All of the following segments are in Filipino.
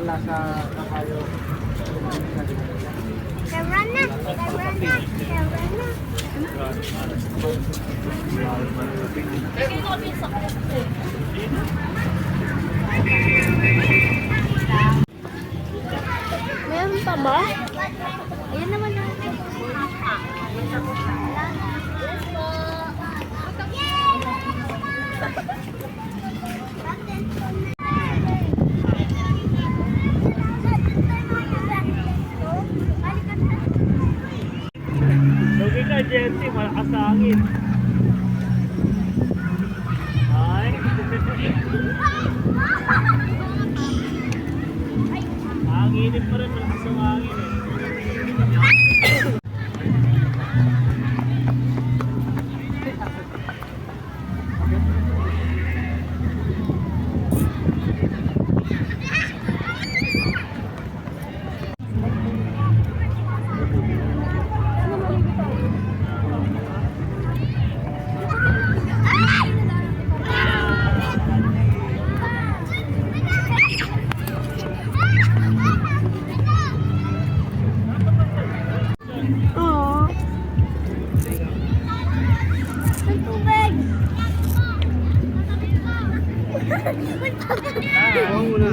lasa kapayo. Tara na. Meron pa ba? Ayan naman na. Lugi ka, Jensi. Malakas sa hangin. Ay. Hanginin pa rin. Malakas ang hangin eh. Oo muna.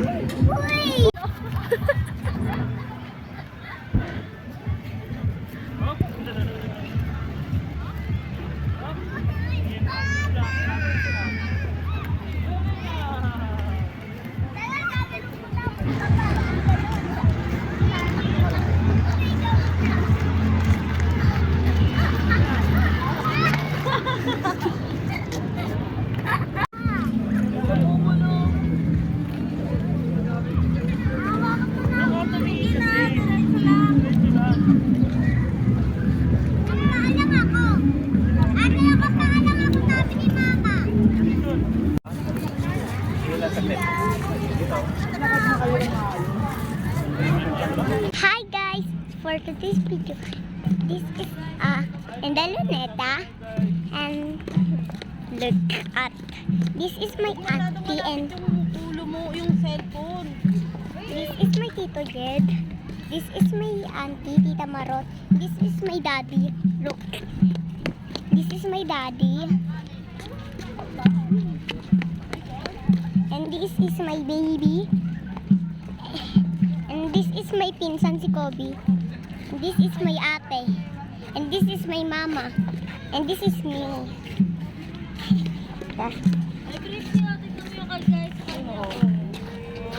Hi guys, for today's video, this is Inda Luneta, and look at, this is my auntie and Ulo mo yung cellphone. this is my Tito Jed, this is my auntie Tita Marot, this is my daddy, look, this is my daddy, and this is my baby. And this is my pinsan si Kobe. And this is my ate. And this is my mama. And this is me. Ay, Christy, natin kami yung guys.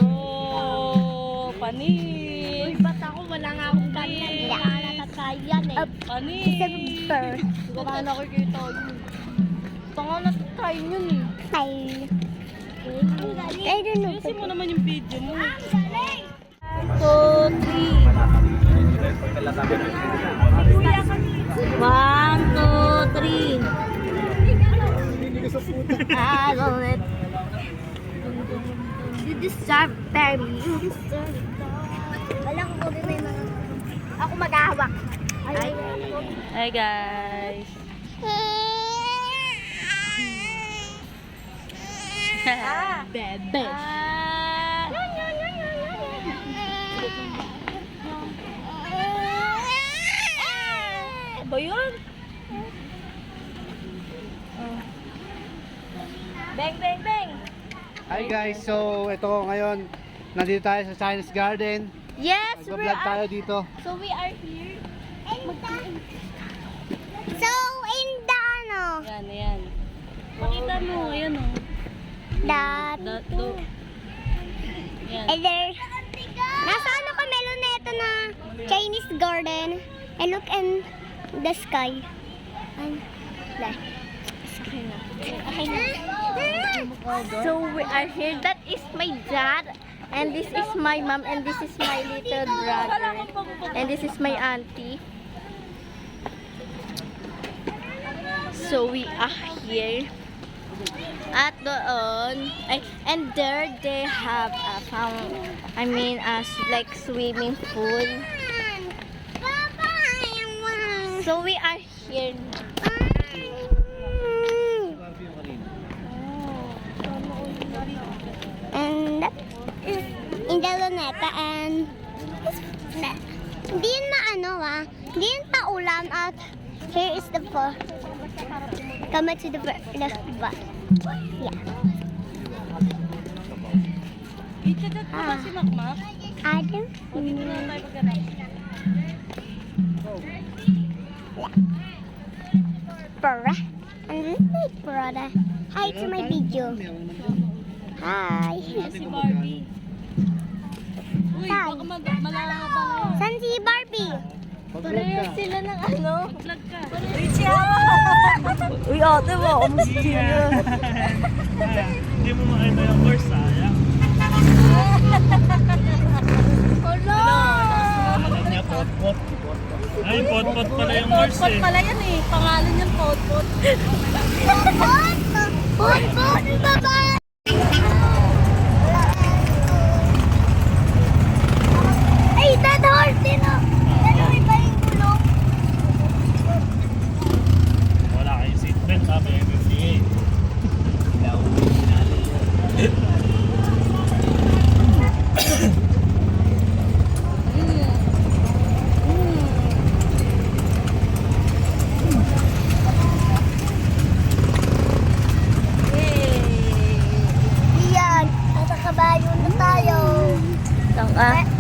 Oh, panis. Ba't ako? Wala nga akong ganyan. Wala ka natatry yan eh. Panis. September. Baka nakikita yun. Baka natatry yun eh. Ay. I don't know. Kasi mo naman yung video mo. 1, 2, 3. 1, 2, 3. I love it. You deserve, baby. You deserve it. Walang Kobe may mga... Ako maghahawak. Ay. Hi guys. Bebe. Ba yun? Bang, bang, bang. Hi guys, so ito ngayon, nandito tayo sa Chinese Garden. Yes, Nag-vlog tayo dito. So we are here. So, in the ano? Yan, yan. Pakita mo, ayan o. That. Yan. And there, nasa ano ka melon na ito na Chinese garden. And look in the sky. And there. Sky na. So we are here. That is my dad. And this is my mom. And this is my little brother. And this is my auntie. So we are here. At doon, and there they have a like swimming pool. So we are here. And that is in the the Luneta and hindi yun maano hindi yun paulam at here is the come to the yeah. Si Makmak. Adam. Para. And this is my brother. Hi to my video. Hi. Si Barbie. Uy, Hi. baka malalaban. San si Barbie? Pareho sila ng ano? Vlog ka. Uy, ate mo, kamusta yun? Hindi mo makita yung course, sayang. Hello! Alam niya, pot-pot. Ay, pot-pot pala yung course Potpot eh. pala yan eh. Pangalan yan, Potpot. Bun, baba! Ay, that horse din oh! Dalawi pa yung gulong. Wala kayong seatbelt, ha? May MMDA. Yan, nasa kabayo na tayo. Tang ah.